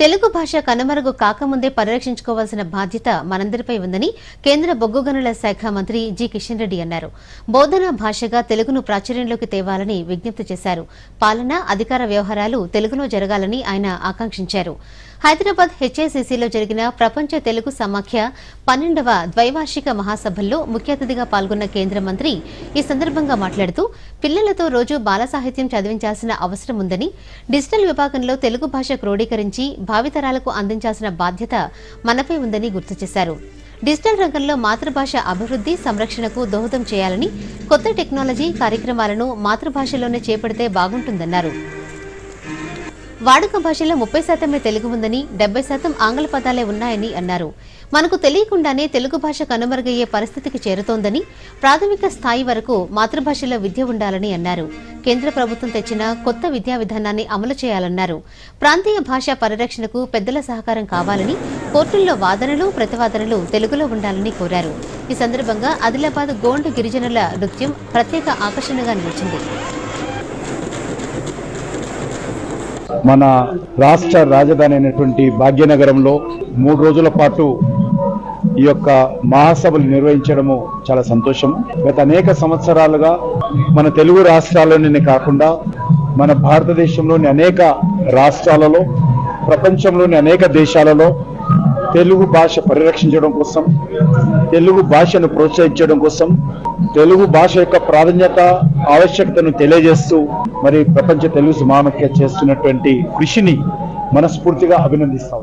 తెలుగు భాష కనుమరుగు కాకముందే పరిరక్షించుకోవాల్సిన బాధ్యత మనందరిపై ఉందని కేంద్ర బొగ్గు గనుల శాఖ మంత్రి జి కిషన్ రెడ్డి అన్నారు. బోధనా భాషగా తెలుగును ప్రాచుర్యంలోకి తేవాలని విజ్ఞప్తి చేశారు. పాలన, అధికార వ్యవహారాలు తెలుగులో జరగాలని ఆయన ఆకాంక్షించారు. హైదరాబాద్ హెచ్ఐసిసిలో జరిగిన ప్రపంచ తెలుగు సమాఖ్య 12వ ద్వైవార్షిక మహాసభల్లో ముఖ్య అతిథిగా పాల్గొన్న కేంద్ర మంత్రి ఈ సందర్భంగా మాట్లాడుతూ పిల్లలతో రోజు బాల సాహిత్యం చదివించాల్సిన అవసరం ఉందని, డిజిటల్ విభాగంలో తెలుగు భాష క్రోడీకరించి భావితరాలకు అందించాల్సిన బాధ్యత మనపై ఉందని గుర్తు చేశారు. డిజిటల్ రంగంలో మాతృభాష అభివృద్ధి, సంరక్షణకు దోహదం చేయాలని, కొత్త టెక్నాలజీ కార్యక్రమాలను మాతృభాషలోనే చేపడితే బాగుంటుందన్నారు. వాడుక భాషలో 30% తెలుగు ఉందని, 70% ఆంగ్ల పదాలే ఉన్నాయని అన్నారు. మనకు తెలియకుండానే తెలుగు భాష కనుమరుగయ్యే పరిస్థితికి చేరుతోందని, ప్రాథమిక స్థాయి వరకు మాతృభాషలో విద్య ఉండాలని అన్నారు. కేంద్ర ప్రభుత్వం తెచ్చిన కొత్త విద్యా విధానాన్ని అమలు చేయాలన్నారు. ప్రాంతీయ భాషా పరిరక్షణకు పెద్దల సహకారం కావాలని, కోర్టుల్లో వాదనలు, ప్రతివాదనలు తెలుగులో ఉండాలని కోరారు. ఈ సందర్భంగా ఆదిలాబాద్ గోండు గిరిజనుల నృత్యం ప్రత్యేక ఆకర్షణగా నిలిచింది. మన రాష్ట్ర రాజధాని అయినటువంటి భాగ్యనగరంలో 3 రోజుల పాటు ఈ యొక్క మహాసభలు నిర్వహించడము చాలా సంతోషం. గత అనేక సంవత్సరాలుగా మన తెలుగు రాష్ట్రాల్లోనే కాకుండా మన భారతదేశంలోని అనేక రాష్ట్రాలలో, ప్రపంచంలోని అనేక దేశాలలో తెలుగు భాష పరిరక్షించడం కోసం, తెలుగు భాషను ప్రోత్సహించడం కోసం, తెలుగు భాష యొక్క ప్రాధాన్యత, ఆవశ్యకతను తెలియజేస్తూ మరి ప్రపంచ తెలుగు సమాఖ్య చేస్తున్నటువంటి కృషిని మనస్ఫూర్తిగా అభినందిస్తాం.